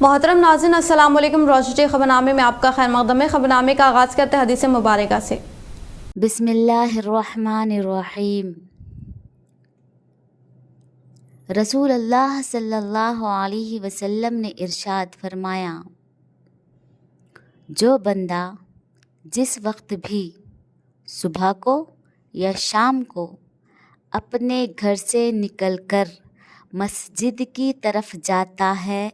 मोहतरम नाज़रीन, अस्सलाम वालेकुम। रोज़ ख़बरनामे में आपका खैर मक़दम है। ख़बरनामे का आगाज़ करते हैं हदीस मुबारका से। बिस्मिल्लाहिर्रहमानिर्रहीम। रसूल अल्लाह सल्लल्लाहु अलैहि वसल्लम ने इरशाद फरमाया, जो बंदा जिस वक्त भी सुबह को या शाम को अपने घर से निकलकर मस्जिद की तरफ जाता है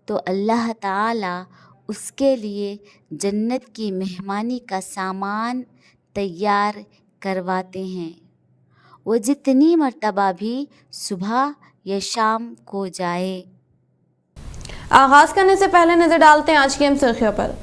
तो अल्लाह ताला उसके लिए जन्नत की मेहमानी का सामान तैयार करवाते हैं। वो जितनी मर्तबा भी सुबह या शाम को जाए। आगाज़ करने से पहले नज़र डालते हैं आज की अहम सुर्खियों पर।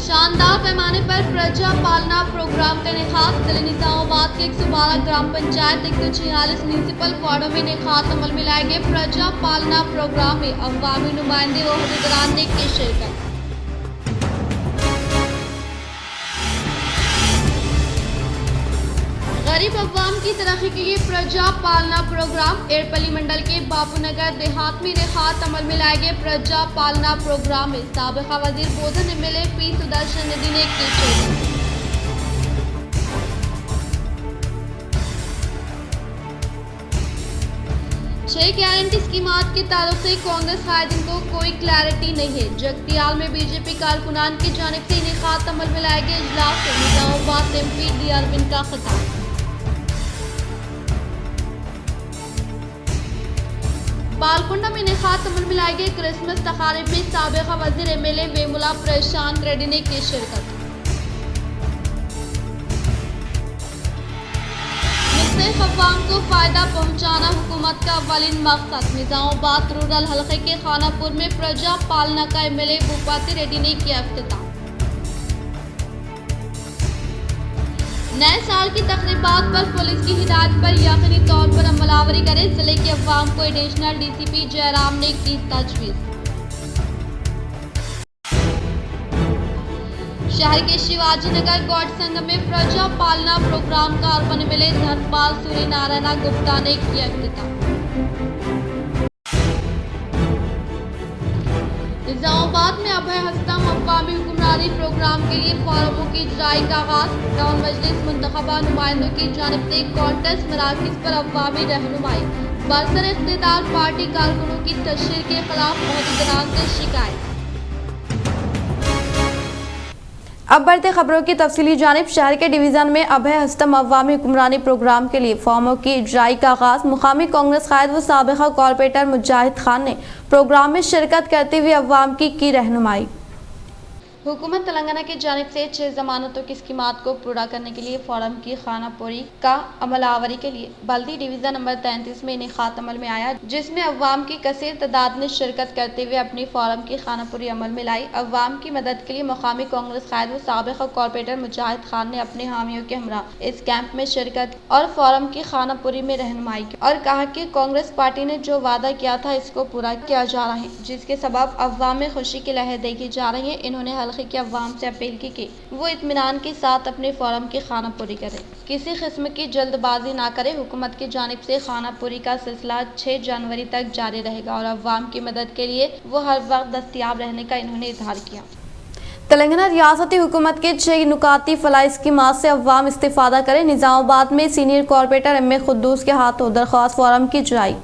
शानदार पैमाने पर प्रजा पालना प्रोग्राम का इनेकाद। जिले निजामाबाद के 112 ग्राम पंचायत 146 म्यूनसिपल वार्डों में इनेकाद अमल में लाए गए प्रजा पालना प्रोग्राम में अवामी नुमाइंदे व अहदेदारान ने की शिरकत। गरीब अवाम की तरक्की के लिए प्रजा पालना प्रोग्राम। एरपल्ली मंडल के बापूनगर देहात में इनेकाद अमल में लाए गए प्रजा पालना प्रोग्राम में साबिका वजीर बोधन एमएलए पी सुदर्शन रेड्डी ने की शिरकत। 6 गारंटी स्कीमात के ताल्लुक से कांग्रेस कायदीन को कोई क्लैरिटी नहीं है। जगतियाल में बीजेपी कारकुनान की जानिब से इनेकाद अमल में लाए गए इजलास से निजामाबाद एमपी डी अरविंद का खिताब। बालकुंडा में इनेकाद अमल में लाए गए क्रिसमस तकारीब में साबिका वजीर एमएलए वेमुला प्रशांत रेड्डी ने की शिरकत। मुस्तहिक अवाम को फायदा पहुंचाना हुकूमत का अव्वलीन मकसद। निजामाबाद रूरल हलके के खानापुर में प्रजा पालना का एमएलए भूपाति रेड्डी ने किया इफ्तिताह। नए साल की तकरीबात पर पुलिस की हिदायत पर यकीनी तौर पर अमलावरी करें। जिले के अवाम को एडिशनल डीसीपी जयराम ने की तजवीज़। शहर के शिवाजी नगर गौड़ संगम में प्रजा पालना प्रोग्राम का अर्बन एमएलए धर्मपाल सूर्य नारायण गुप्ता ने किया इफ्तिताह। निजामाबाद में अभय हस्तम अवामी हुक्मरानी प्रोग्राम के लिए फॉर्मों की इजराई का आगाज। टाउन मजलिस मुंतखबा नुमाइंदों की जानिब से कॉन्टेस्ट मराकज़ पर अवामी रहनुमाई। बरसर इख्तियार पार्टी कारकुनों की तशहीर के खिलाफ अहदेदारान से शिकायत। अब बढ़ते खबरों की तफसीली जानिब। शहर के डिवीज़न में अभय हस्तम अवामी हुक्मरानी प्रोग्राम के लिए फॉर्मों की इजराई का आगाज। मुकामी कांग्रेस कायद व साबिका कॉरपोरेटर मुजाहिद खान ने प्रोग्राम में शिरकत करते हुए अवाम की रहनुमाई। हुकूमत तेलंगाना की जानिब से 6 जमानतों की स्कीमात को पूरा करने के लिए फॉर्म की खानापुरी का अमलावरी के लिए बल्दी डिवीज़न नंबर 33 में इनेकाद अमल में आया, जिसमें अवाम की कसीर तादाद ने शिरकत करते हुए अपनी फॉर्म की खानापुरी अमल में लाई। अवाम की मदद के लिए मुकामी कांग्रेस कायद व साबिका कॉरपोरेटर मुजाहिद खान ने अपने हामियों के हमरा इस कैंप में शिरकत और फॉर्म की खानापुरी में रहनुमाई की और कहा कि कांग्रेस पार्टी ने जो वादा किया था इसको पूरा किया जा रहा है, जिसके सबब अवाम में खुशी की लहर देखी जा रही है। इन्होंने के अवाम से अपील की कि वो इत्मीनान के साथ अपने फॉर्म की खानापुरी करें, किसी किस्म की जल्दबाजी ना करें। हुकूमत की जानिब से खानापुरी का सिलसिला 6 जनवरी तक जारी रहेगा और अवाम की मदद के लिए वो हर वक्त दस्तयाब रहने का इन्होंने इजहार किया। तेलंगाना रियासती हुकूमत के 6 नुकाती फलाई स्कीमात से अवाम इस्तेफादा करें। निजामाबाद में सीनियर कॉरपोरेटर एम ए खुद्दूस के हाथों दरख्वास्त फॉर्म की इजराई।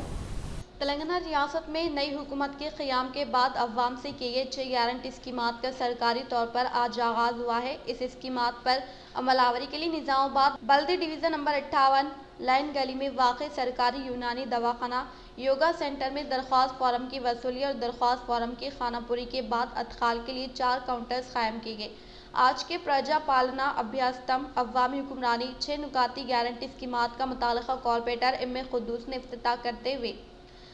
तेलंगाना रियासत में नई हुकूमत के क़याम के बाद अवाम से किए गए 6 गारंटी स्कीमात का सरकारी तौर पर आज आगाज़ हुआ है। इस स्कीमात पर अमलावरी के लिए निजामाबाद बल्दी डिवीज़न नंबर 58 लाइन गली में वाक़ सरकारी यूनानी दवाखाना योगा सेंटर में दरख्वास्त फॉर्म की वसूली और दरख्वास्त फॉर्म की खानापुरी के बाद अदखाल के लिए 4 काउंटर्स कायम किए गए। आज के प्रजा पालना अभ्यास्तम अवामी हुक्मरानी 6 नुकाती गारंटी स्कीमात का मुतालिका कॉरपोरेटर एम ए खुद्दूस ने इफ्तिताह करते हुए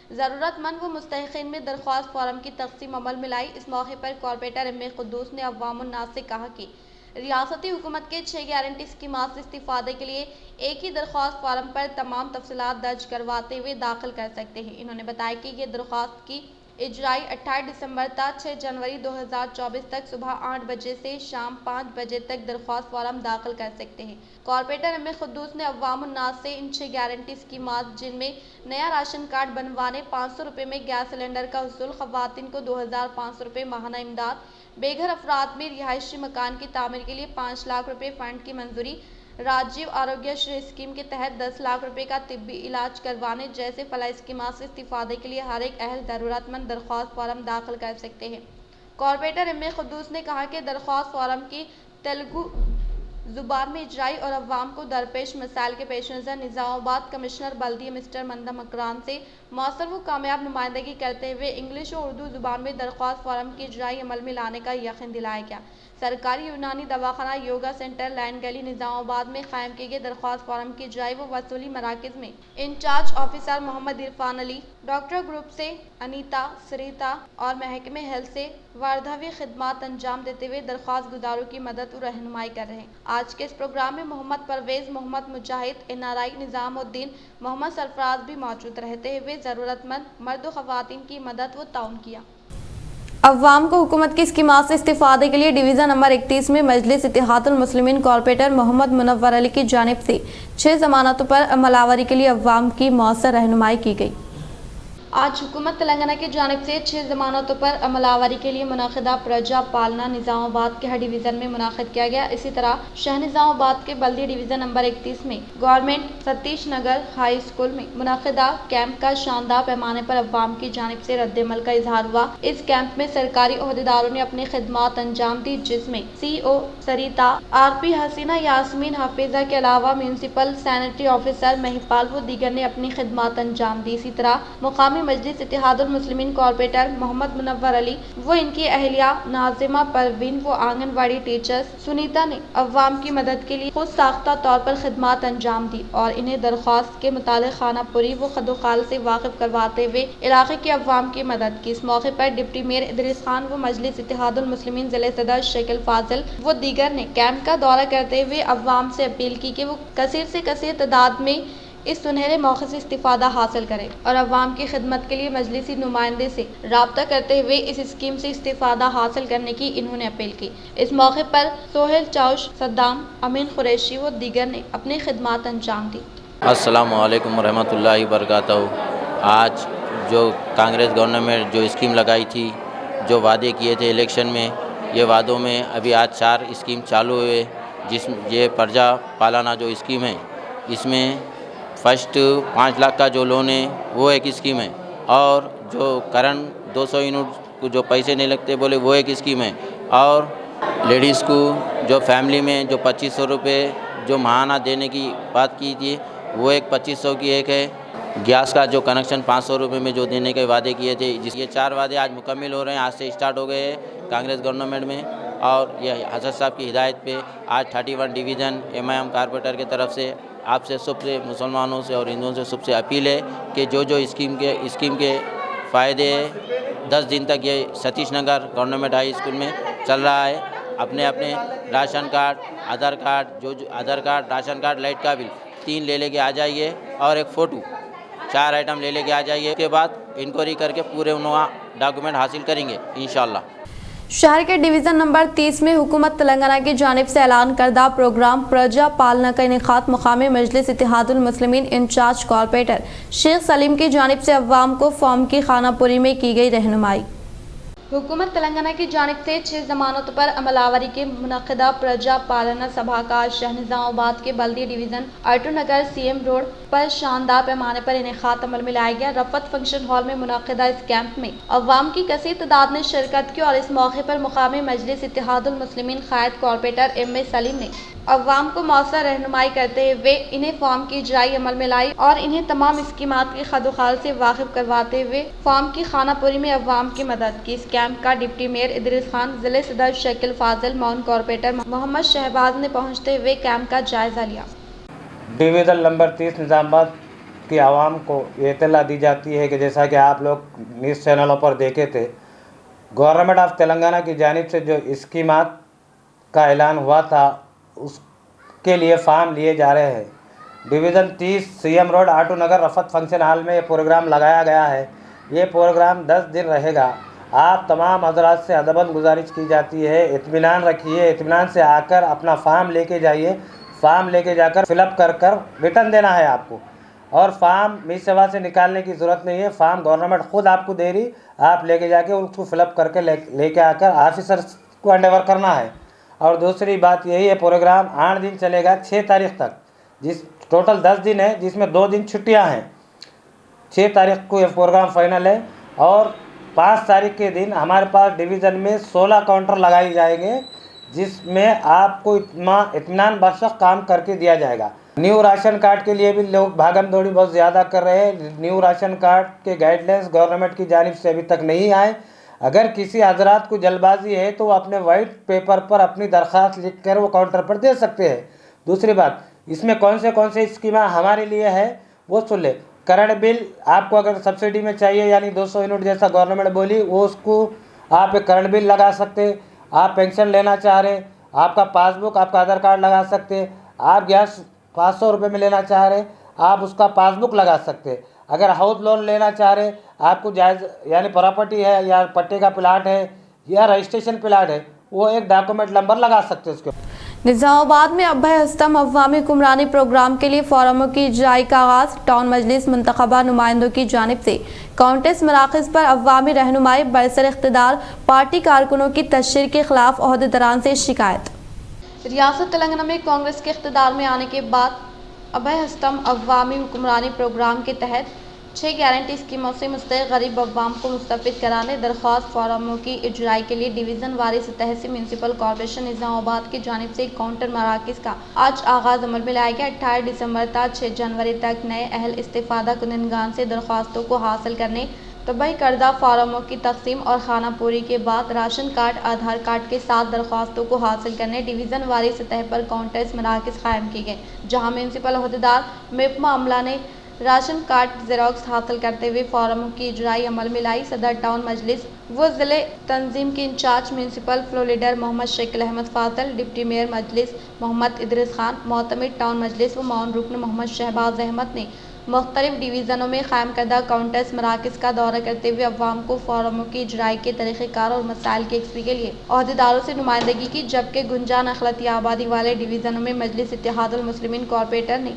ज़रूरतमंद व मुस्तहिक़ीन में दरख्वास्त फॉर्म की तक़सीम अमल में लाई। इस मौके पर कॉरपोरेटर एम ए खुद्दूस ने अवामुन्नास से कहा कि रियासती हुकूमत के 6 गारंटी स्कीमात से इस्तिफ़ादे के लिए एक ही दरख्वास्त फॉर्म पर तमाम तफसीलात दर्ज करवाते हुए दाखिल कर सकते हैं। इन्होंने बताया कि ये दरख्वास्त की इजराई 28 दिसंबर तक 6 जनवरी 2024 तक सुबह 8 बजे से शाम 5 बजे तक दरख्वास्त फॉर्म दाखिल कर सकते हैं। कॉर्पोरेटर एम ए खुद्दूस ने अवाम उन्नास से इन 6 गारंटी स्कीमात जिनमें नया राशन कार्ड बनवाने 500 रुपये में गैस सिलेंडर का हुसूल, खवातीन को 2500 रुपये माहाना इमदाद, बेघर अफराद में रिहायशी मकान की तामीर के लिए 5 लाख रुपये फंड की मंजूरी, राजीव आरोग्य श्री स्कीम के तहत 10 लाख रुपए का तिब्बी इलाज करवाने जैसे फलाह स्कीमात से इस्तीफादे के लिए हर एक अहल ज़रूरतमंद दरख्वास्त फॉर्म दाखिल कर सकते हैं। कॉर्पोरेटर एम ए खुद्दूस ने कहा कि दरख्वास्त फॉर्म की तेलुगु ज़ुबान में इजराई और अवाम को दरपेश मसाइल के पेश नज़र निज़ामाबाद कमिश्नर बल्दिया मिस्टर मंदम अकरान से मौसर व कामयाब नुमाइंदगी करते हुए इंग्लिश और उर्दू ज़ुबान में दरख्वास्त फॉर्म की इजराई अमल में लाने का यकीन दिलाया गया। सरकारी यूनानी दवाखाना योगा सेंटर लाइन गली निज़ामाबाद में कायम किए गए दरख्वास्त फॉर्म की इजराई व वसूली मराकज़ में incharge officer Mohammed Irfan Ali, doctor group से अनीता, सरिता और महकमे हेल्थ से वारदावी खिदमात अंजाम देते हुए दरख्वास्त गुजारों की मदद और रहनुमाई कर रहे हैं। आज के इस प्रोग्राम में मोहम्मद परवेज़, मोहम्मद मुजाहिद, NRI निज़ामुद्दीन, मोहम्मद सरफराज भी मौजूद रहते हुए ज़रूरतमंद मर्द व ख़वातीन की मदद व ताउन किया। अवाम को हुकूमत की स्कीमात से इस्तीफादे के लिए डिवीज़न नंबर 31 में मजलिस इत्तेहादुल मुस्लिमीन कॉर्पोरेटर मोहम्मद मुनव्वर अली की जानिब से 6 जमानतों पर अमलावरी के लिए अवाम की मौसर रहनुमाई की गई। आज हुकूमत तेलंगाना की जानिब से 6 जमानतों पर अमलावरी के लिए मुनाकिदा प्रजा पालना निज़ामाबाद के हर डिवीज़न में मुनाकिद किया गया। इसी तरह शहर निज़ामाबाद के बल्दी डिवीज़न नंबर 31 में गवर्नमेंट सतीश नगर हाई स्कूल में मुनाकिदा कैंप का शानदार पैमाने पर अवाम की जानिब से रद्दमल का इजहार हुआ। इस कैंप में सरकारी ओहदेदारों ने अपनी खिदमात अंजाम दी, जिसमें CO सरिता, RP हसीना, यास्मीन, हाफिजा के अलावा म्यूनसिपल सैनिटरी ऑफिसर महिपाल व दीगर ने अपनी खिदमात अंजाम दी। इसी तरह मुकामी मजलिस इत्तेहादुल मुस्लिमीन कॉर्पोरेटर मोहम्मद मुनव्वर अली व इनकी अहलिया नाजिमा परवीन व आंगनवाड़ी टीचर्स सुनीता ने अवाम की मदद के लिए खुद साख्ता तौर पर खिदमात अंजाम दी और इन्हें दरख्वास्त के मुतालिक खानापुरी व खदोखाल से वाकिफ करवाते हुए इलाके के अवाम की मदद की। इस मौके पर डिप्टी मेयर इदरीस खान व मजलिस इत्तेहादुल मुस्लिमीन जिले सदर शकील फाजिल व दीगर ने कैंप का दौरा करते हुए अवाम से अपील की कि वो कसीर से कसीर तादाद में इस सुनहरे मौके से इस्तीफादा हासिल करें और अवाम की खिदमत के लिए मजलिसी नुमाइंदे से राब्ता करते हुए इस स्कीम से इस्तीफादा हासिल करने की इन्होंने अपील की। इस मौके पर सोहेल चौश, सद्दाम, अमीन कुरैशी व दीगर ने अपनी खिदमात अंजाम दी। अस्सलामु अलैकुम रहमतुल्लाहि बरकातहू। आज जो कांग्रेस गवर्नमेंट जो स्कीम लगाई थी, जो वादे किए थे इलेक्शन में, ये वादों में अभी आज 4 स्कीम चालू हुए, जिसमें ये प्रजा पालाना जो स्कीम है, इसमें फर्स्ट 5 लाख का जो लोन है वो एक स्कीम है, और जो करंट 200 यूनिट को जो पैसे नहीं लगते बोले वो एक स्कीम है, और लेडीज़ को जो फैमिली में जो 2500 रुपये जो महाना देने की बात की थी वो एक 2500 की एक है। गैस का जो कनेक्शन 500 रुपये में जो देने के वादे किए थे, ये 4 वादे आज मुकम्मल हो रहे हैं, आज से स्टार्ट हो गए हैं कांग्रेस गवर्नमेंट में। और ये हज़रत साहब की हिदायत पे आज 31 डिवीज़न MIM कारपोरेटर की तरफ से आपसे सबसे मुसलमानों से और हिंदुओं से सबसे अपील है कि जो जो स्कीम के फ़ायदे 10 दिन तक ये सतीश नगर गवर्नमेंट हाई स्कूल में चल रहा है। अपने अपने राशन कार्ड, आधार कार्ड, जो आधार कार्ड, राशन कार्ड, लाइट का बिल 3 ले लेके आ जाइए और एक फ़ोटो, 4 आइटम ले लेके आ जाइए। उसके बाद इंक्वायरी करके पूरे उन्होंने डॉक्यूमेंट हासिल करेंगे इंशाल्लाह। शहर के डिवीज़न नंबर 30 में हुकूमत तेलंगाना की जानिब से ऐलान करदा प्रोग्राम प्रजा पालना का इनेकाद मुकामी मजलिस इत्तेहादुल मुस्लिमीन इंचार्ज कॉर्पोरेटर शेख सलीम की जानिब से अवाम को फॉर्म की खानापुरी में की गई रहनुमाई। हुकूमत तेलंगाना की जानिब से 6 जमानतों पर अमलावरी के मुनक़िदा प्रजा पालना सभा का आज शहर निज़ामाबाद के बल्दी डिवीज़न आटू नगर CM रोड पर शानदार पैमाने पर इनेकाद अमल में लाया गया। रफ़त फंक्शन हॉल में मुनक़िदा इस कैंप में अवाम की कसीर तादाद ने शिरकत की और इस मौके पर मुकामी मजलिस Ittehadul Muslimeen क़ायद corporator M A Salim ने अवाम को मौसर रहनुमाई करते हुए इन्हें फॉर्म की इजराई अमल में लाई और इन्हें तमाम स्कीमात के खदोखाल से वाकिफ करवाते हुए फॉर्म की खानापुरी में अवाम की मदद की। इस कैंप का डिप्टी मेयर इदरीस खान, जिले सदर शकील फाजिल, माउन कॉर्पोरेटर मोहम्मद शहबाज ने पहुँचते हुए कैंप का जायजा लिया। डिवीज़न नंबर 30 निज़ामाबाद की आवाम को ये इत्तला दी जाती है कि जैसा कि आप लोग न्यूज़ चैनलों पर देखे थे, गवर्नमेंट ऑफ तेलंगाना की जानिब से जो स्कीमात का ऐलान हुआ था उसके लिए फार्म लिए जा रहे हैं। डिवीज़न 30 CM रोड आटू नगर रफ़त फंक्शन हॉल में ये प्रोग्राम लगाया गया है, ये प्रोग्राम 10 दिन रहेगा। आप तमाम हजरात से अदबन गुजारिश की जाती है, इत्मीनान रखिए, इत्मीनान से आकर अपना फार्म लेके जाइए। फार्म लेके जाकर फिलअप कर रिटर्न देना है आपको, और फार्म मी सेवा से निकालने की ज़रूरत नहीं है। फार्म गवर्नमेंट ख़ुद आपको दे रही, आप लेके जाके उसको फिलअप करके लेके आकर ऑफिसर को हैंडओवर करना है। और दूसरी बात यही है, प्रोग्राम 8 दिन चलेगा, 6 तारीख तक, जिस टोटल 10 दिन है, जिसमें 2 दिन छुट्टियां हैं। 6 तारीख को ये प्रोग्राम फाइनल है, और 5 तारीख के दिन हमारे पास डिवीज़न में 16 काउंटर लगाए जाएंगे, जिसमें आपको इत्मीनान बख्श काम करके दिया जाएगा। न्यू राशन कार्ड के लिए भी लोग भागम दौड़ी बहुत ज़्यादा कर रहे हैं। न्यू राशन कार्ड के गाइडलाइंस गवर्नमेंट की जानिब से अभी तक नहीं आए। अगर किसी हजरात को जल्दबाजी है तो वो अपने वाइट पेपर पर अपनी दरख्वास्त लिख कर वो काउंटर पर दे सकते हैं। दूसरी बात, इसमें कौन से स्कीमा हमारे लिए है वो सुन ले। करंट बिल आपको अगर सब्सिडी में चाहिए, यानी 200 यूनिट जैसा गवर्नमेंट बोली, वो उसको आप एक करंट बिल लगा सकते। आप पेंशन लेना चाह रहे, आपका पासबुक, आपका आधार कार्ड लगा सकते। आप गैस 500 रुपये में लेना चाह रहे, आप उसका पासबुक लगा सकते। अगर हाउस लोन लेना चाह रहे, आपको जायज़ यानी प्रॉपर्टी है या पट्टे का प्लाट है या रजिस्ट्रेशन प्लाट है, वो एक डॉक्यूमेंट नंबर लगा सकते उसके। निज़ामाबाद में अभय हस्तम अवामी हुक्मरानी प्रोग्राम के लिए फोरमों की इजराई का आगाज़। टाउन मजलिस मुंतखबा नुमाइंदों की जानिब से काउंटेस मराकज़ पर अवामी रहनुमाई, बरसर इख्तिदार पार्टी कारकुनों की तशहीर के खिलाफ ओहदेदारान से शिकायत। रियासत तेलंगाना में कांग्रेस के इख्तिदार में आने के बाद अभय हस्तम अवामी हुक्मरानी प्रोग्राम के तहत 6 गारंटी स्कीमों से मुस्तहिक़ गरीब अवाम को मुस्तफ़िद कराने दरख्वास्त फोरमों की इजराई के लिए डिवीज़न वारी सतह से म्यूनसिपल कॉर्पोरेशन निज़ामाबाद की जानिब से काउंटर मराकज़ का आज आगाज़ अमल में लाया गया। 28 दिसंबर तक 6 जनवरी तक नए अहल इस्तिफ़ादा कुनंदगान से दरख्वास्तों को हासिल करने, तबाही करदा फार्मों की तकसीम और खाना पूरी के बाद राशन कार्ड, आधार कार्ड के साथ दरख्वास्तों को हासिल करने डिवीज़न वारी सतह पर काउंटर्स मराकज़ कायम किए गए, जहाँ म्यूनसिपल अहदेदार महकमा अमला ने राशन कार्ड ज़ेरॉक्स हासिल करते हुए फार्मों की इजराई अमल में लाई। सदर टाउन मजलिस व ज़िले तंजीम के incharge municipal floor leader Mohammed Shakeel Ahmed Fazal, deputy mayor Majlis Mohammed Idris Khan, मोतमिद टाउन मजलिस व माउन रुकन मोहम्मद शहबाज अहमद ने मुख्तलिफ डिवीज़नों में कायम करदा काउंटर्स मराकज़ का दौरा करते हुए अवाम को फार्मों की इजराई के तरीक़ेकार और मसाइल के यकसी के लिए अहदेदारों से नुमाइंदगी की, जबकि गुंजान अखलती आबादी वाले डिवीज़नों में मजलिस इत्तेहादुल मुस्लिमीन कॉर्पोरेटर ने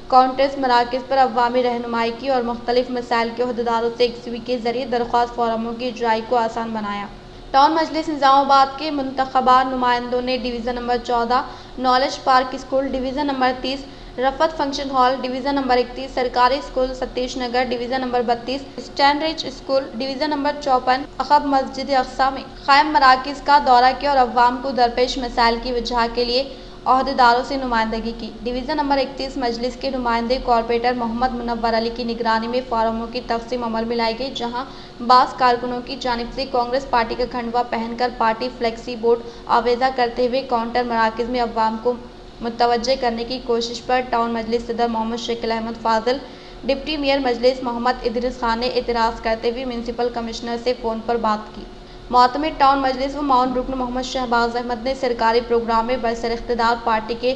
काउंटर्स मराकज़ पर अवामी रहनुमाई की और मुख्तलिफ मसाइल के अहदेदारों से यकसी के ज़रिए दरख्वास्त फार्मों की इजराई को आसान बनाया। टाउन मजलिस निज़ामाबाद के मुंतखबा नुमाइंदों ने division number 14 knowledge park school, division number 30 Rafat function hall, division number 31 सरकारी school Satish Nagar, division number 32 स्टैंडरिज स्कूल, डिवीज़न नंबर 54 अखब मस्जिद अक्सा में कायम मराकज़ का दौरा किया और अवाम को दरपेश मसाइल की वजह के लिए अहदेदारों से नुमाइंदगी की। डिवीज़न नंबर 31 मजलिस के नुमाइंदे कॉर्पोरेटर मोहम्मद मुनव्वर अली की निगरानी में फार्मों की तकसीम अमल में लाई गई, जहां बास कारकुनों की जानिब से कांग्रेस पार्टी का खंडवा पहनकर पार्टी फ्लेक्सी बोर्ड आवेजा करते हुए काउंटर मराकज़ में अवाम को मुतवज्जे करने की कोशिश पर टाउन मजलिस सदर मोहम्मद शकील अहमद फाजल, डिप्टी मेयर मजलिस मोहम्मद इदरीस खान ने एतराज़ करते हुए म्यूनसिपल कमिश्नर से फ़ोन पर बात की। मोतमिद टाउन मजलिस व माउन रुकन मोहम्मद शहबाज अहमद ने सरकारी प्रोग्राम में बरसर इख्तिदार पार्टी के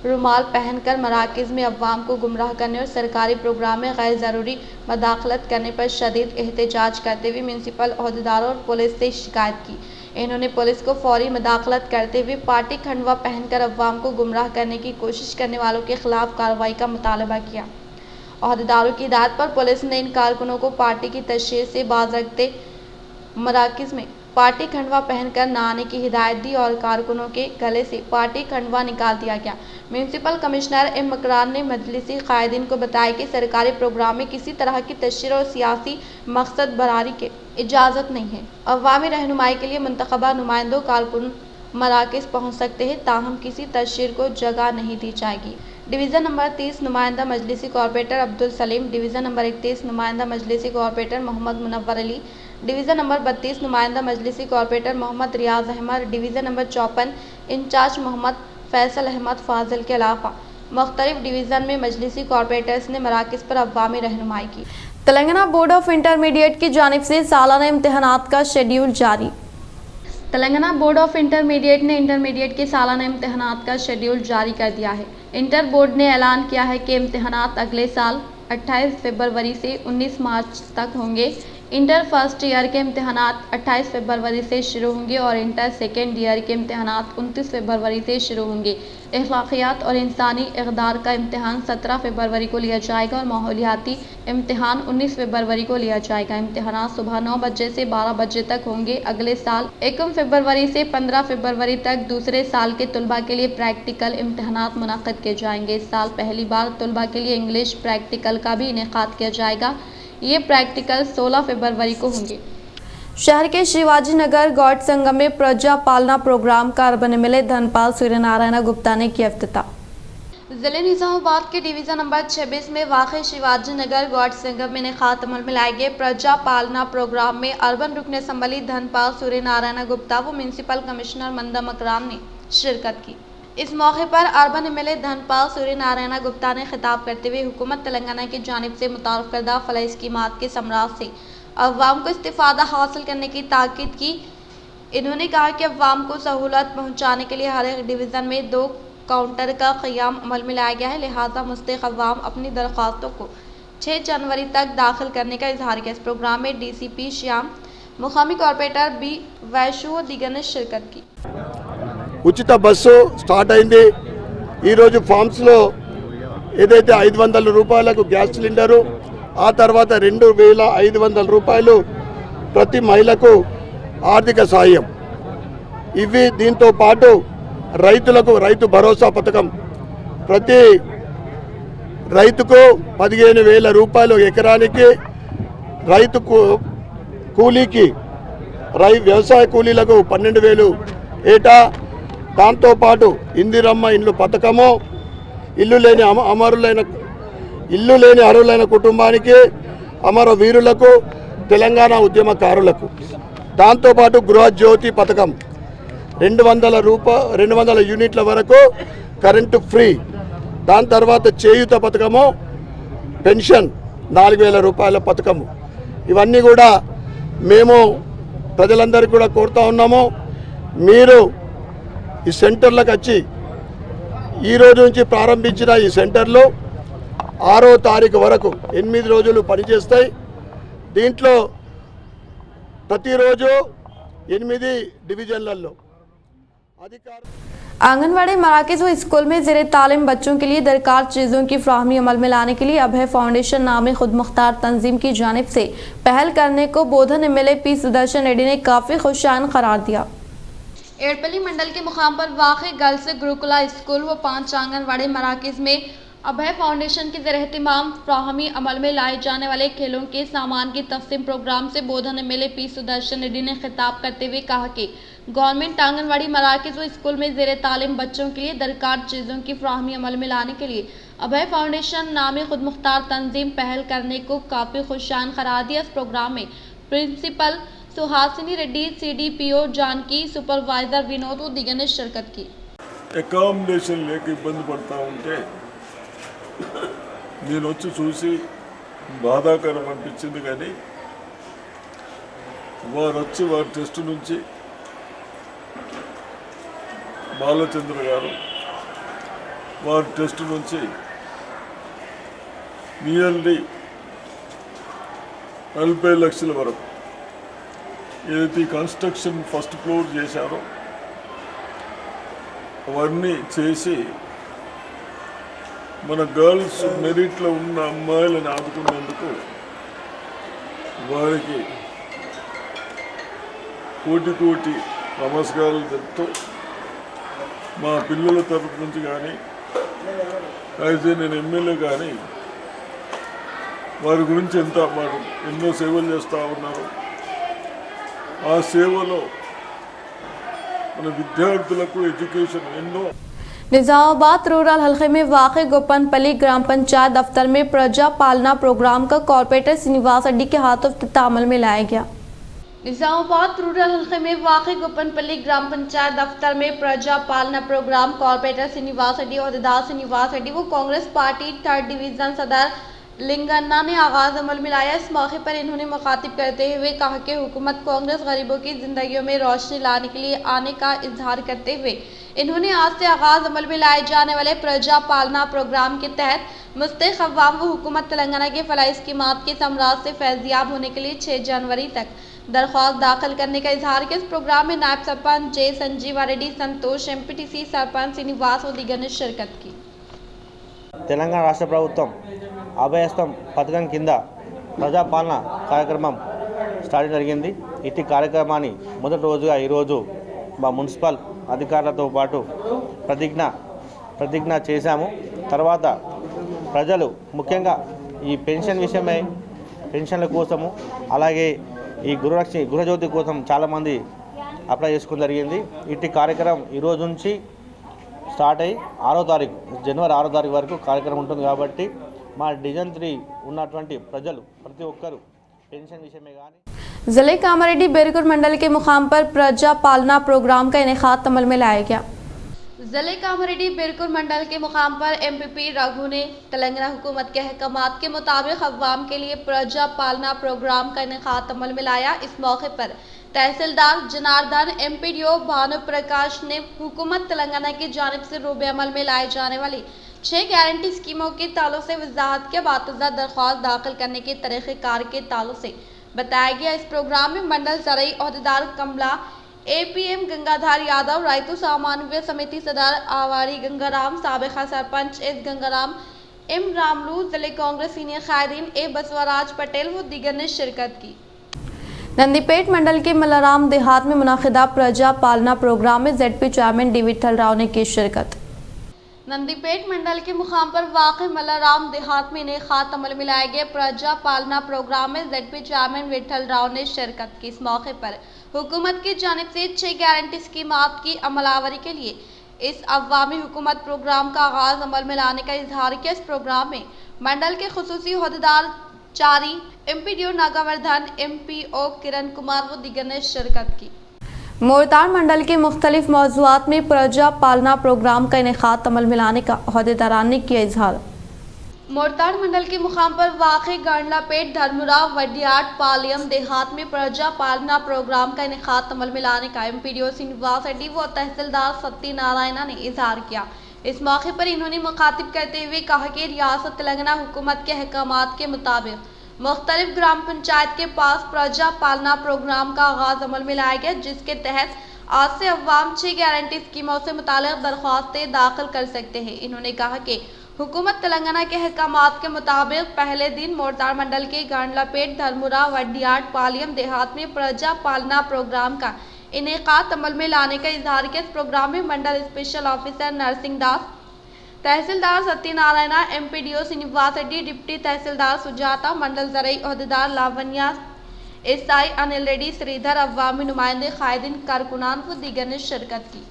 रुमाल पहनकर मराकज़ में अवाम को गुमराह करने और सरकारी प्रोग्राम में गैर ज़रूरी मदाखलत करने पर शदीद एहतजाज करते हुए म्यूनसिपल अहदेदारों और पुलिस से शिकायत की। इन्होंने पुलिस को फौरी मदाखलत करते हुए पार्टी खंडवा पहनकर अवाम को गुमराह करने की कोशिश करने वालों के खिलाफ कार्रवाई का मुतालबा किया। अहदेदारों की हिदायत पर पुलिस ने इन कारकुनों को पार्टी की तशहीर से बाज रखते मराकज़ में पार्टी खंडवा पहनकर न आने की हिदायत दी और कारकुनों के गले से पार्टी खंडवा निकाल दिया गया। म्यूनसिपल कमिश्नर एम मकरान ने मजलिसी कायदीन को बताया कि सरकारी प्रोग्राम में किसी तरह की तशहीर और सियासी मकसद बरारी के इजाज़त नहीं है। अवामी रहनुमाई के लिए मुंतखबा नुमाइंदों कारकुन मराकज़ पहुँच सकते हैं, ताहम किसी तशहीर को जगह नहीं दी जाएगी। डिवीज़न नंबर 30 नुमाइंदा मजलिसी corporator Abdul Saleem, division number 31 नुमाइंदा मजलिसी corporator Mohammed Munawwar Ali, division number 32 नुमाइंदा मजलिसी corporator Mohammed Riyaz Ahmed, division number 54 incharge Mohammed Faisal Ahmed Fazil के अलावा मुख्तलिफ डिवीज़न में मजलिसी कॉर्पोरेटर्स ने मराकज़ पर अवामी रहनुमाई की। तेलंगाना बोर्ड ऑफ इंटरमीडिएट की जानिब से सालाना इम्तहानात का शेड्यूल जारी। तेलंगाना बोर्ड ऑफ इंटरमीडिएट ने इंटरमीडिएट के सालाना इम्तहानात का शेड्यूल जारी कर दिया है। इंटर बोर्ड ने ऐलान किया है कि इम्तहानात अगले साल 28 फरवरी से 19 मार्च तक होंगे। इंटर फर्स्ट ईयर के इम्तहानात 28 फरवरी से शुरू होंगे और इंटर सेकेंड ईयर के इम्तहानात 29 फरवरी से शुरू होंगे। अखलाकियात और इंसानी इक़दार का इम्तहान 17 फरवरी को लिया जाएगा और माहौलियाती इम्तहान 19 फरवरी को लिया जाएगा। इम्तहानात सुबह 9 बजे से 12 बजे तक होंगे। अगले साल 1 फरवरी से 15 फरवरी तक दूसरे साल के तलबा के लिए प्रैक्टिकल इम्तहानात मुनक़्क़िद किए जाएंगे। इस साल पहली बार तलबा के लिए इंग्लिश प्रैक्टिकल का भी इनेकाद किया जाएगा। ये प्रैक्टिकल 16 फरवरी को होंगे। शहर के शिवाजी नगर गौड़ संगम में प्रजा पालना प्रोग्राम का अर्बन एमएलए धनपाल सूर्यनारायण गुप्ता ने किया इफ्तिताह। जिले निजामाबाद के डिवीज़न नंबर 26 में वाक़ शिवाजी नगर गौड़ संगम में इनेकाद अमल में लाए गए प्रजा पालना प्रोग्राम में अर्बन रुकन असम्बली धनपाल सूर्यनारायण गुप्ता व म्यूनसिपल कमिश्नर मंदम अकराम ने शिरकत की। इस मौके पर अर्बन एमएलए धनपाल सूर्यनारायण गुप्ता ने खिताब करते हुए हुकूमत तेलंगाना की जानिब से मुतारफ़ करदा फलाही स्कीमात के समरात से अवाम को इस्तिफ़ादा हासिल करने की ताकीद की। इन्होंने कहा कि अवाम को सहूलत पहुँचाने के लिए हर एक डिवीज़न में 2 काउंटर का क़याम अमल में लाया गया है, लिहाजा मुस्तहिक़ अवाम अपनी दरख्वास्तों को 6 जनवरी तक दाखिल करने का इजहार किया। इस प्रोग्राम में DCP श्याम, मुकामी कॉर्पोरेटर B वैशु व दीगर ने शिरकत की। ఉచిత బస్సు స్టార్ట్ అయింది। ఈరోజు ఫామ్స్లో ఏదైతే 500 రూపాయలకు గ్యాస్ సిలిండరు, ఆ తర్వాత 2500 రూపాయలు ప్రతి మహిళకు ఆర్థిక సాయం, ఇవి దీంతో పాటు రైతులకు రైతు భరోసా పథకం, ప్రతి రైతుకు 15,000 రూపాయలు ఎకరానికి, రైతు కూలీకి వ్యవసాయ కూలీలకు 12,000 ఏటా, దాంతోపాటు ఇందిరమ్మ ఇండ్లు పథకము, ఇల్లు లేని అర్హులైన కుటుంబానికి, అమరవీరులకు, తెలంగాణ ఉద్యమకారులకు, దాంతోపాటు గృహజ్యోతి పథకం 200 యూనిట్ల వరకు కరెంటు ఫ్రీ, దాని తర్వాత చేయూత పథకము, పెన్షన్ 4,000 రూపాయల పథకము, ఇవన్నీ కూడా మేము ప్రజలందరికీ కూడా కోరుతా ఉన్నాము। మీరు ఈ సెంటర్లకు వచ్చి ఈ రోజు నుంచి ప్రారంభించిన ఈ సెంటర్లో 6వ తారీఖు వరకు 8 రోజులు పనిచేస్తాయి। దీంట్లో ప్రతిరోజు 8 డివిజన్లలో అధికారులు आंगनवाड़ी मराकज़ व स्कूल में ज़ेर तालीम बच्चों के लिए दरकार चीज़ों की फ्राहमी अमल में लाने के लिए अभय फाउंडेशन नामी खुद मुख्तार तंजीम की जानिब से पहल करने को बोधन एमएलए P सुदर्शन रेड्डी ने काफ़ी खुशाइन करार दिया। एड़पल्ली मंडल के मुकाम पर वाक़ गर्ल्स गुरुकुला स्कूल व 5 आंगनवाड़ी मराकज़ में अभय फाउंडेशन के ज़रिए एहतमाम फ्राहमी अमल में लाए जाने वाले खेलों के सामान की तक़सीम प्रोग्राम से बोधन एमएलए P सुदर्शन रेड्डी ने खिताब करते हुए कहा कि गवर्नमेंट आंगनवाड़ी मराकज़ व स्कूल में ज़ेर तालीम बच्चों के लिए दरकार चीज़ों की फ्राहमी अमल में लाने के लिए अभय फाउंडेशन नामी खुद मुख्तार तंजीम पहल करने को काफ़ी खुशाइन करार दिया। इस प्रोग्राम में principal Suhasini Reddy, CDPO Janaki, supervisor Vinod व दीगर ने शिरकत की। అకామిడేషన్ లేక ఇబ్బంది పడతా ఉంటే నేను వచ్చి చూసి బాధాకరం అనిపించింది, కానీ వారు వచ్చి వారి టెస్ట్ నుంచి బాలచంద్ర గారు వారి టెస్ట్ నుంచి నియర్లీ 40 లక్షల వరకు ఏదైతే కన్స్ట్రక్షన్ ఫస్ట్ ఫ్లోర్ చేశారో అవన్నీ చేసి మన గర్ల్స్ మెరిట్లో ఉన్న అమ్మాయిలను ఆదుకునేందుకు వారికి కోటి నమస్కారాలు చెప్తూ మా పిల్లల తరఫు నుంచి కానీ అయితే నేను ఎమ్మెల్యే కానీ వారి గురించి ఎన్నో సేవలు చేస్తూ ఉన్నారు। ఆ సేవలో మన విద్యార్థులకు ఎడ్యుకేషన్ ఎన్నో। निजामाबाद रूरल हल्के में वाक़ गोपनपल्ली ग्राम पंचायत दफ्तर में प्रजा पालना प्रोग्राम का कॉर्पोरेटर श्रीनिवास रेड्डी के हाथों इफ्तिताह अमल में लाया गया। निजामाबाद रूरल हल्के में वाक़ गोपनपल्ली ग्राम पंचायत दफ्तर में प्रजा पालना प्रोग्राम कॉर्पोरेटर श्रीनिवास रेड्डी और श्रीनिवास रेड्डी वो कांग्रेस पार्टी 3rd डिवीज़न सदर लिंगन्ना ने आगाज अमल में लाया। इस मौके पर इन्होंने मुखातिब करते हुए कहा कि हुकूमत कांग्रेस गरीबों की जिंदगियों में रोशनी लाने के लिए आने का इजहार करते हुए इन्होंने आज से आगाज अमल में लाए जाने वाले प्रजा पालना प्रोग्राम के तहत मुस्तैक़ अवाम व हुकूमत तेलंगाना के फलाही स्कीमात के समराज से फैज़याब होने के लिए 6 जनवरी तक दरख्वास्त दाखिल करने का इजहार किया। इस प्रोग्राम में नायब सरपंच जे संजीवा रेड्डी, संतोष, एमपीटीसी सरपंच श्रीनिवास व दीगर ने शिरकत की। తెలంగాణ రాష్ట్ర ప్రభుత్వం అభయహస్తం పథకం కింద ప్రజాపాలన కార్యక్రమం స్టార్ట్ జరిగింది. ఇట్టి కార్యక్రమాన్ని మొదటి రోజుగా ఈరోజు మా మున్సిపల్ అధికారులతో పాటు ప్రతిజ్ఞ చేశాము. తర్వాత ప్రజలు ముఖ్యంగా ఈ పెన్షన్ విషయమై పెన్షన్ల కోసము అలాగే ఈ గృహజ్యోతి కోసం చాలామంది అప్లై చేసుకోవడం జరిగింది. ఇట్టి కార్యక్రమం ఈరోజు నుంచి స్టార్ట్ అయ్యి జనవరి 6వ తారీఖు వరకు కార్యక్రమం ఉంటుంది. కాబట్టి మా డివిజన్ 3 ఉన్నటువంటి ప్రజలు ప్రతి ఒక్కరూ पेंशन विषय में गाने जिले कामारेड्डी बेरकुर मंडल के मुकाम पर प्रजा पालना प्रोग्राम का इनेकाद अमल में लाया गया। जिले कामारेड्डी बेरकुर मंडल के मुकाम पर एमपीपी रघु ने तेलंगाना हुकूमत के अहकामात के मुताबिक अवाम के लिए प्रजा पालना प्रोग्राम का इनेकाद अमल में लाया। इस मौके पर तहसीलदार जनार्दन, एमपीडीओ भानु प्रकाश ने हुकूमत तेलंगाना की जानिब से रूबे अमल में लाए जाने वाली 6 गारंटी स्कीमों के ताल्लुक से वजाहत के बातज़ा दरख्वास्त दाखिल करने के तरीक़ेकार के ताल्लुक से बताया गया। इस प्रोग्राम में मंडल ज़रई अहदेदार कमला, एपीएम गंगाधर यादव, रायतु सामान्य समिति सदर आवारी गंगाराम, साबिका सरपंच एस गंगाराम, एम रामलू, जिले कांग्रेस सीनियर कायदीन ए बसवराज पटेल व दीगर ने शिरकत की। नंदीपेट मंडल के मलाराम देहात में मुनाकिदा प्रजा पालना प्रोग्राम में ZP chairman D Vithal Rao ने की शिरकत। नंदीपेट मंडल के मुकाम पर वाक़ मलाराम देहात में इनेकाद अमल में लाए गए प्रजा पालना प्रोग्राम में जेडपी चेयरमैन विठल राव ने शिरकत की। इस मौके पर हुकूमत की जानिब से 6 गारंटी स्कीमात की अमलावरी के लिए इस अवामी हुकूमत प्रोग्राम का आगाज अमल में लाने का इजहार किया। इस प्रोग्राम में मंडल के खुसूसी अहदेदार चारी, एमपीडीओ नागावर्धन, एमपीओ किरण कुमार व दीगर ने शिरकत की। मोरताड़ मंडल के मुख्तलिफ मौज़ूआत में प्रजा पालना प्रोग्राम का इनेकाद अमल में लाने का अहदेदारान ने किया इजहार। मोरताड़ मंडल के मुकाम पर वाक़े गांडलापेट, धर्मुरा, वडियाट, पालियम देहात में प्रजा पालना प्रोग्राम का इनेकाद अमल में लाने का एमपीडीओ श्रीनिवास रेड्डी व तहसीलदार सत्यनारायण ने इजहार किया। इस मौके पर इन्होंने मुखातिब करते हुए कहा कि रियासत तेलंगाना हुकूमत के अहकामात के मुताबिक मुख्तलिफ ग्राम पंचायत के पास प्रजा पालना प्रोग्राम का आगाज अमल में लाया गया, जिसके तहत आज से अवाम 6 गारंटी स्कीमों से मुताल्लिक़ दरख्वास्तें दाखिल कर सकते हैं। इन्होंने कहा कि हुकूमत तेलंगाना के अहकामात के मुताबिक पहले दिन मोरताड़ मंडल के गांडलापेट, धर्मुरा, वडियाट, पालियम देहात में प्रजा पालना प्रोग्राम का इनेकाद अमल में लाने का इजहार किया। इस प्रोग्राम में मंडल स्पेशल ऑफिसर नरसिंह दास, तहसीलदार सत्यनारायण, एमपीडीओ श्रीनिवास रेड्डी, डिप्टी तहसीलदार सुजाता, मंडल ज़रई अहदेदार लावण्या, एसआई अनिल रेड्डी, श्रीधर, अवामी नुमाइंदे, कायदीन, कारकुनान व दीगर ने शिरकत की।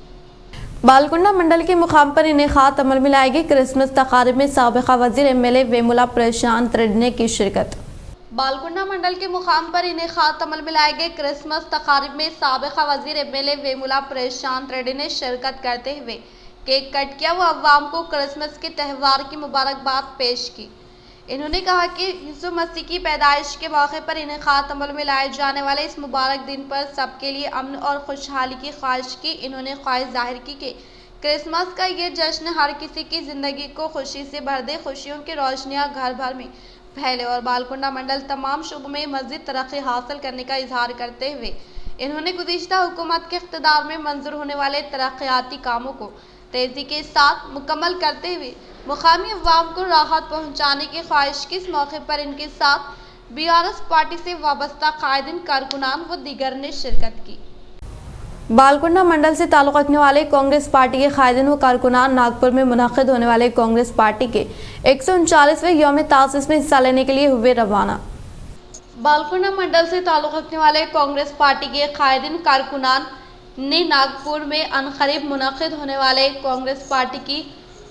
बालकुंडा मंडल के मुकाम पर इनेकाद अमल में लाए गए क्रिसमस तकारीब में साबिका वजीर एमएलए वेमुला प्रशांत रेड्डी ने की शिरकत। बालकुंडा मंडल के मुकाम पर इनेकाद अमल में लाए गए क्रिसमस तकारीब में साबिका वजीर एमएलए वेमुला प्रशांत रेड्डी ने शिरकत करते हुए केक कट किया व अवाम को क्रिसमस के त्यौहार की मुबारकबाद पेश की। इन्होंने कहा कि यीशु मसीह की पैदाइश के मौके पर इनेकाद अमल में लाए जाने वाले इस मुबारक दिन पर सबके लिए अमन और खुशहाली की ख्वाहिश की। इन्होंने ख्वाहिश जाहिर की कि क्रिसमस का ये जश्न हर किसी की ज़िंदगी को खुशी से भर दे, खुशियों की रोशनियाँ घर भर में फैले और बालकुंडा मंडल तमाम शुबों में मज़ीद तरक्की हासिल करने का इजहार करते हुए इन्होंने गुज़िश्ता हुकूमत के इख्तिदार में मंजूर होने वाले तरक्याती कामों को तेज़ी के साथ मुकम्मल करते हुए मुकामी अवाम को राहत पहुँचाने की ख्वाहिश की। इस मौके पर इनके साथ बीआरएस पार्टी से वाबस्ता कायदीन, कारकुनान व दीगर ने शिरकत की। बालकुंडा मंडल से ताल्लुक़ रखने वाले कांग्रेस पार्टी के कायदीन व कारकुनान नागपुर में मुनक़िद होने वाले कांग्रेस पार्टी के 139वें यौम तासीस में हिस्सा लेने के लिए हुए रवाना। बालकुंडा मंडल से ताल्लुक़ रखने वाले कांग्रेस पार्टी के कायदीन कारकुनान ने नागपुर में अनक़रीब मुनक़िद होने वाले कांग्रेस पार्टी की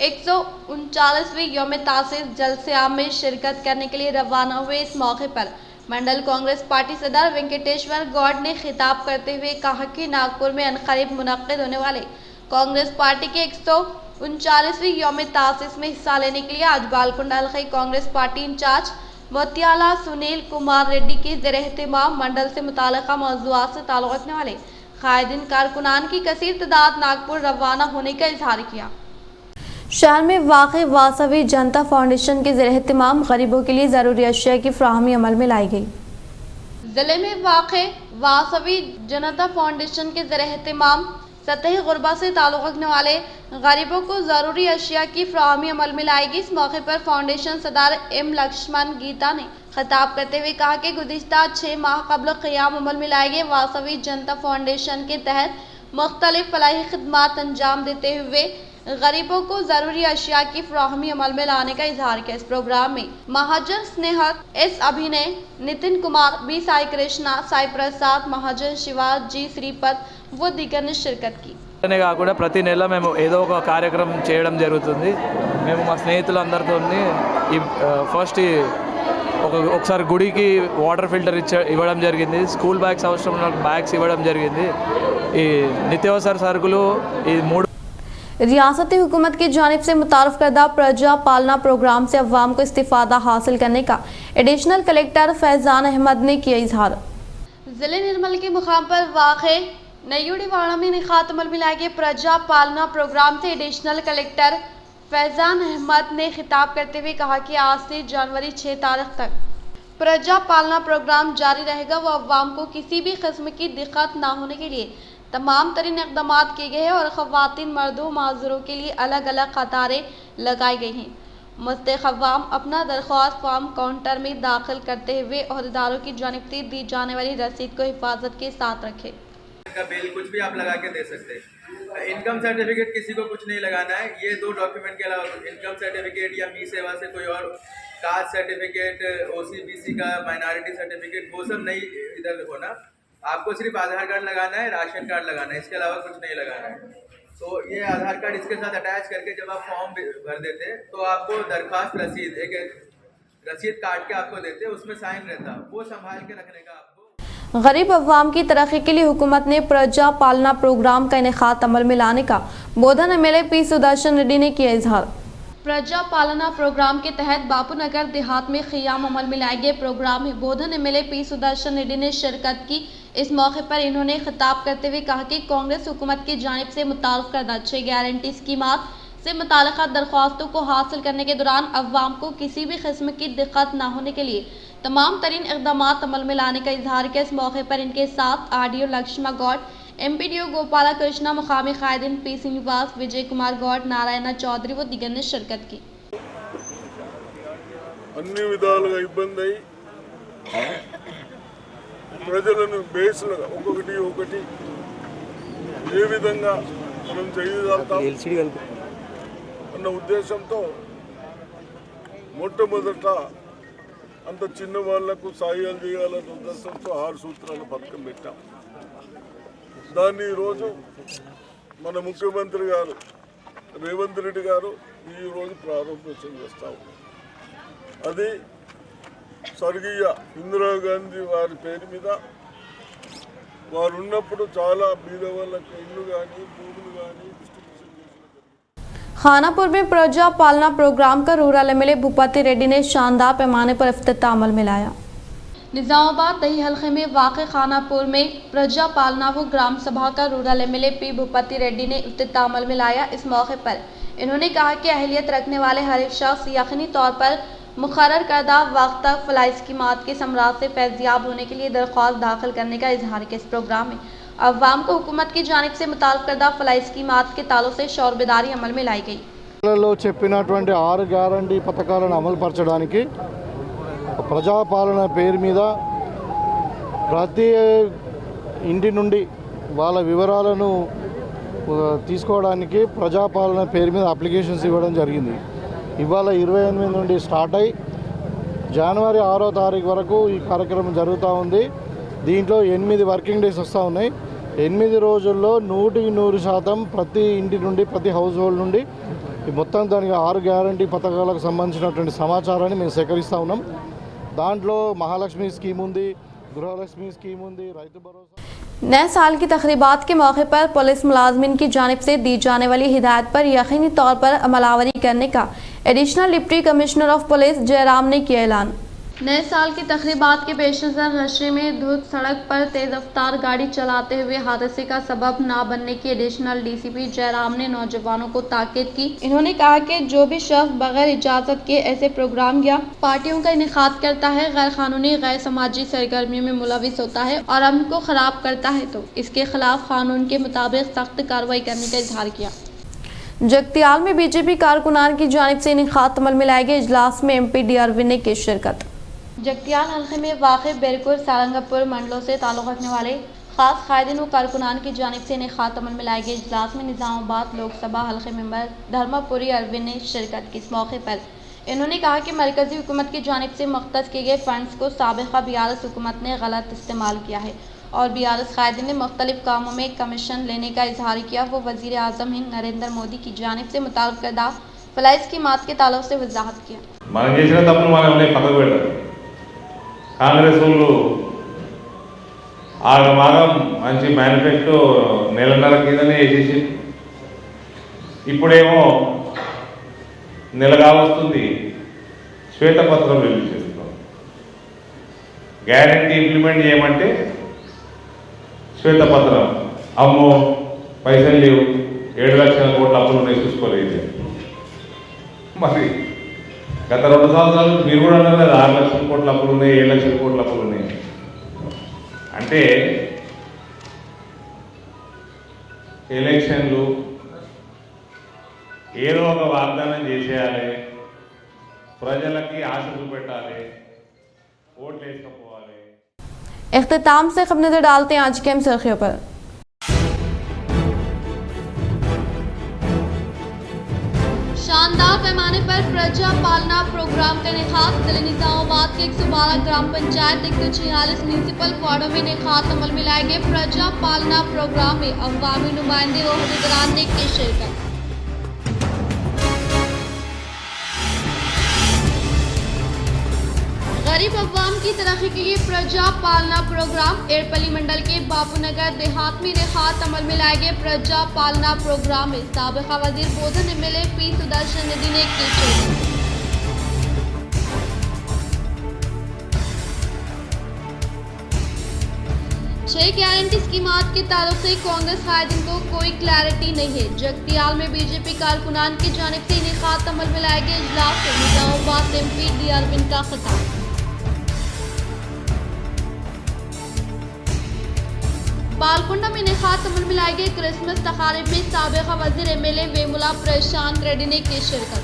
139वें यौम तासीस जलसे आम में शिरकत करने के लिए रवाना हुए। इस मौके पर मंडल कांग्रेस पार्टी सदर वेंकटेश्वर गौड़ ने खिताब करते हुए कहा कि नागपुर में अनक़रीब मुनक़िद होने वाले कांग्रेस पार्टी के 139वें यौम तासीस में हिस्सा लेने के लिए आज बालकुंडा हल्के कांग्रेस पार्टी इंचार्ज मोतियाला सुनील कुमार रेड्डी की ज़ेर-ए-एहतिमाम मंडल से मुताल्लिक़ा मौज़ूआत से ताल्लुक़ रखने वाले कायदीन कारकुनान की कसीर तादाद नागपुर रवाना होने का इजहार किया। शहर में वाक़ वासवी जनता फाउंडेशन के ज़ेर-ए-एहतिमाम गरीबों के लिए ज़रूरी अशिया की फ़राहमी अमल में लाई गई। ज़िले में वाक़ वासवी जनता फाउंडेशन के ज़ेर-ए-एहतिमाम सतही गुरबा से ताल्लुक़ रखने वाले गरीबों को ज़रूरी अशिया की फ़राहमी अमल में लाई गई। इस मौके पर फाउंडेशन सदर एम लक्ष्मण गीता ने खिताब करते हुए कहा कि गुज़िश्ता 6 माह कबल क़याम अमल में लाए गए वासवी जनता फाउंडेशन के तहत मुख्तलिफ फलाही खिदमात अंजाम देते हुए गरीबों को ज़रूरी अशिया की फ़राहमी अमल में लाने का इजहार किया। इस प्रोग्राम में महाजन स्नेहत, एस अभिनय, नितिन कुमार, बी साई कृष्णा, साई प्रसाद, महाजन शिवा, जी श्रीपत व दीगर ने शिरकत की। కాకుండా ప్రతి నెల మేము ఏదో ఒక కార్యక్రమం చేయడం జరుగుతుంది। మేము మా స్నేహితులందరితో ఈ ఫస్ట్ ఒకసారి గుడికి వాటర్ ఫిల్టర్ ఇవ్వడం జరిగింది। స్కూల్ బ్యాగ్స్ అవసరం ఉన్న బ్యాగ్స్ ఇవ్వడం జరిగింది। ఈ నిత్యావసర సరుకులు ఈ 3 रियासती हुकूमत की जानिब से मुतारफ़ करदा प्रजा पालना प्रोग्राम से अवाम को इस्तिफ़ादा हासिल करने का एडिशनल कलेक्टर फैज़ान अहमद ने किया इजहार। ज़िले निर्मल के मुकाम पर वाक़े नयूडीवाड़ा में निखात अमल में लाए गए प्रजा पालना प्रोग्राम से एडिशनल कलेक्टर फैज़ान अहमद ने खिताब करते हुए कहा कि आज से जनवरी 6 तारीख तक प्रजा पालना प्रोग्राम जारी रहेगा व अवाम को किसी भी किस्म की दिक्कत ना होने के लिए तमाम तरीन इक़दाम किए गए हैं और ख़वातीन मर्दों माजरों के लिए अलग अलग कतारें लगाई गई हैं। मुस्तहिक़ अवाम अपना दरख्वास्त फॉर्म काउंटर में दाखिल करते हुए अहदेदारों की जानिब से दी जाने वाली रसीद को हिफाजत के साथ रखें। का बिल कुछ भी आप लगा के दे सकते हैं। इनकम सर्टिफिकेट किसी को कुछ नहीं लगाना है। ये 2 डॉक्यूमेंट के अलावा इनकम सर्टिफिकेट या मी सेवा से कोई और कास्ट सर्टिफिकेट, OCBC का माइनॉरिटी सर्टिफिकेट, वो सब नहीं इधर होना। आपको सिर्फ आधार कार्ड लगाना है, राशन कार्ड लगाना है, इसके अलावा कुछ नहीं लगाना है। तो ये आधार कार्ड इसके साथ अटैच करके जब आप फॉर्म भर देते हैं तो आपको दरख्वास्त रसीद एक रसीद काट के आपको देते, उसमें साइन रहता, वो संभाल के रखने का आपको। गरीब अवाम की तरक्की के लिए हुकूमत ने प्रजा पालना प्रोग्राम का इनेकाद अमल में लाने का बोधन MLA P सुदर्शन रेड्डी ने किया इजहार। प्रजा पालना प्रोग्राम के तहत बापू नगर देहात में क़याम अमल में लाए गए प्रोग्राम में बोधन MLA P सुदर्शन रेड्डी ने शिरकत की। इस मौके पर इन्होंने खिताब करते हुए कहा कि कांग्रेस हुकूमत की जानिब से मुतारफ़ करदा 6 गारंटी स्कीमात से मुताल्लिक़ा दरख्वास्तों को हासिल करने के दौरान अवाम को किसी भी किस्म की दिक्कत न होने के लिए तमाम तरीन इक़दाम अमल में लाने का इजहार किया। इस मौके पर इनके साथ RDO लक्ष्मा गौड़, MPDO गोपाला कृष्णा, मुकामी कायदीन P श्रीनिवास, विजय कुमार गौड़, नारायण चौधरी व दीगर ने शिरकत की। అన్ని విధాలుగా ఇబ్బంది అయి ప్రజలను బేస్లుగా ఒక్కొక్కటి ఏ విధంగా మనం చేయగలుగుతాం అన్న ఉద్దేశంతో మొట్టమొదట అంత చిన్న వాళ్లకు సాయాలు చేయాలన్న ఉద్దేశంతో 6 సూత్రాల పథకం పెట్టాం। దాన్ని ఈరోజు మన ముఖ్యమంత్రి గారు రేవంత్ రెడ్డి గారు ఈరోజు ప్రారంభోత్సవం చేస్తాం। అది స్వర్గీయ ఇందిరాగాంధీ వారి పేరు మీద వారు ఉన్నప్పుడు చాలా బీద వాళ్ళకి ఇల్లు కానీ భూములు కానీ డిస్ట్రిబ్యూషన్ చేసిన। खानापुर में प्रजा पालना प्रोग्राम का रूरल MLA भूपति रेड्डी ने शानदार पैमाने पर इफ्तिताह अमल में लाया। निज़ामाबाद दही हल्के में वाक़ खानापुर में प्रजा पालना व ग्राम सभा का rural MLA P Bhupathi Reddy ने इफ्तिताह अमल में लाया। इस मौके पर इन्होंने कहा कि अहलियत रखने वाले हर एक शख्स यकीनी तौर पर मुकर्रर करदा वक्त तक फलाही स्कीमात के समरात से फैज़याब होने के लिए दरख्वास्त दाखिल करने का इजहार किया। इस प्रोग्राम में अवाम को हुकूमत की जानिब से मुताल्लिक़ करदा फलाही स्कीमात के ताल्लुक से शौर बेदारी अमल में लाई गई। చెప్పినటువంటి 6 గ్యారంటీ పథకాలను అమలుపరచడానికి ప్రజాపాలన పేరు మీద ప్రతి ఇంటి నుండి వాళ్ళ వివరాలను తీసుకోవడానికి ప్రజాపాలన పేరు మీద అప్లికేషన్స్ ఇవ్వడం జరిగింది। ఇవాళ 28 నుండి స్టార్ట్ అయ్యి జనవరి 6వ తారీఖు వరకు ఈ కార్యక్రమం జరుగుతూ ఉంది। దీంట్లో 8 వర్కింగ్ డేస్ వస్తూ ఉన్నాయి। 8 రోజుల్లో 100% ప్రతి ఇంటి నుండి ప్రతి హౌస్ హోల్డ్ నుండి మొత్తం దానికి 6 గ్యారంటీ పథకాలకు సంబంధించినటువంటి సమాచారాన్ని మేము సేకరిస్తూ ఉన్నాం। దాంట్లో మహాలక్ష్మి స్కీమ్ ఉంది, గృహలక్ష్మి స్కీమ్ ఉంది, రైతు భరోసా। नए साल की तक़रीबात के मौके पर पुलिस मुलाजमिन की जानिब से दी जाने वाली हिदायत पर यकीनी तौर पर अमलावरी करने का additional deputy commissioner of police Jairam ने किया ऐलान। नए साल की तकरीबात के पेश नज़र नशे में धुत सड़क पर तेज रफ्तार गाड़ी चलाते हुए हादसे का सबब ना बनने की एडिशनल डीसीपी जयराम ने नौजवानों को ताकीद की। इन्होंने कहा कि जो भी शख्स बगैर इजाज़त के ऐसे प्रोग्राम या पार्टियों का इनेकाद करता है, गैर कानूनी गैर समाजी सरगर्मियों में मुलविस होता है और अमन को ख़राब करता है तो इसके खिलाफ कानून के मुताबिक सख्त कार्रवाई करने का इजहार किया। जगतियाल में बीजेपी कारकुनान की जानिब से इनेकाद अमल में लाए गए इजलास में MP D अरविंद की शिरकत। जगतियाल हल्के में वाक़ बेरपुर सारंगपुर मंडलों से ताल्लुक़ रखने वाले ख़ास कायदीन व कारकुनान की जानिब से इनेकाद अमल में लाए गए इजलास में निज़ामाबाद लोकसभा हल्के मेंबर धर्मापुरी अरविंद ने शिरकत की। इस मौके पर इन्होंने कहा कि मरकज़ी हुकूमत की जानिब से मुख्तस किए गए फ़ंड्स को साबिक़ा BRS हुकूमत ने गलत इस्तेमाल किया है और BRS कायदीन ने मुख्तलिफ कामों में कमीशन लेने का इजहार किया। वो वज़ीर आज़म हिंद नरेंद्र मोदी की जानिब से मुताल्लक़ करदा फलाह स्कीमात के ताल्लुक़ से वजाहत किया। కాంగ్రెస్ వాళ్ళు ఆగమాగం మంచి మేనిఫెస్టో నెలన్నర కిందనే వేసేసి ఇప్పుడేమో నెలగా వస్తుంది శ్వేతపత్రం రిలీజ్ చేస్తున్నాం. గ్యారంటీ ఇంప్లిమెంట్ చేయమంటే శ్వేతపత్రం అమ్మో పైసలు లేవు, 7 లక్షల కోట్ల అప్పులు ఉన్నాయి చూసుకోలేదు. మరి గత 2 సంవత్సరాలు మీరు కూడా అన్నారు కదా 6 లక్షల కోట్ల అప్పులు ఉన్నాయి, 7 లక్షల కోట్ల అప్పులు ఉన్నాయి. అంటే ఎలక్షన్లు ఏదో ఒక వాగ్దానం చేసేయాలి, ప్రజలకి ఆశ చూపెట్టాలి, ఓట్లు వేసుకపోవాలి. इख्तिताम से खबर नजर डालते हैं आज के अहम सुर्खियों पर। शानदार पैमाने पर प्रजा पालना प्रोग्राम का इनेकाद जिले निजामाबाद के 112 ग्राम पंचायत 146 म्यूनसिपल वार्डों में इनेकाद अमल में लाए गए प्रजा पालना प्रोग्राम में अवामी नुमाइंदे व हुक्मरान ने की शिरकत। गरीब अवाम की तरक्की के लिए प्रजा पालना प्रोग्राम एरपली मंडल के बापूनगर देहात में इनेकाद अमल में लाए गए प्रजा पालना प्रोग्राम में साबिका वजीर बोधन MLA P सुदर्शन रेड्डी ने की शिरकत। 6 गारंटी स्कीमात के ताल्लुक से कांग्रेस कायदीन को कोई क्लैरिटी नहीं है। जगतियाल में बीजेपी कारकुनान की जानिब से इनेकाद अमल में लाए गए इजलास में निजामाबाद MP D अरविंद का खिताब। बालकुंडा में इनेकाद अमल में लाए गए क्रिसमस तकारीब में साबिका वजीर MLA वेमुला प्रशांत रेड्डी ने की शिरकत।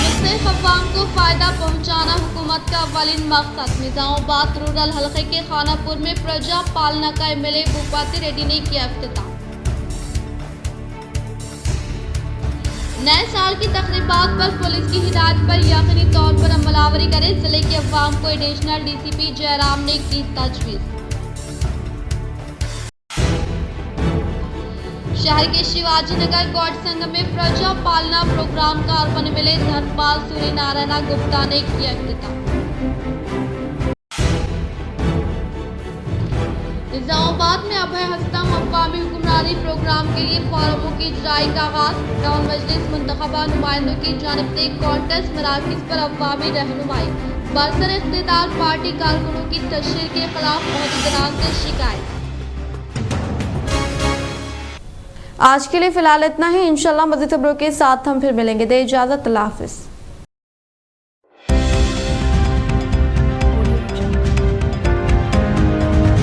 मुस्तहिक अवाम को फायदा पहुंचाना हुकूमत का अवलिन मकसद। निजामाबाद रूरल हल्के के खानापुर में प्रजा पालना का MLA भूपाति रेड्डी ने किया इफ्तिताह। नए साल की तकरीबात पर पुलिस की हिदायत पर यकीनी तौर पर अमलावरी करें, जिले के अवाम को एडिशनल DCP जयराम ने की तजवीज़। शहर के शिवाजी नगर गौड़ संघ में प्रजा पालना प्रोग्राम का अर्बन MLA धर्मपाल सूर्य नारायण गुप्ता ने किया इफ्तिताह। निजामाबाद में अभय हस्तम अवामी हुक्मरानी प्रोग्राम के लिए फॉर्मों की इजराई का आगाज। टाउन मजलिस मुंतखबा नुमाइंदों की जानिब से कॉन्टेस्ट मराकज़ पर अवामी रहनुमाई। बरसर इख्तियार पार्टी कारकुनों की तशहीर के खिलाफ मोहतदरान से शिकायत। आज के लिए फिलहाल इतना ही। इंशाल्लाह मज़ीद खबरों के साथ हम फिर मिलेंगे। दे इजाज़त, अल्लाह हाफ़िज़।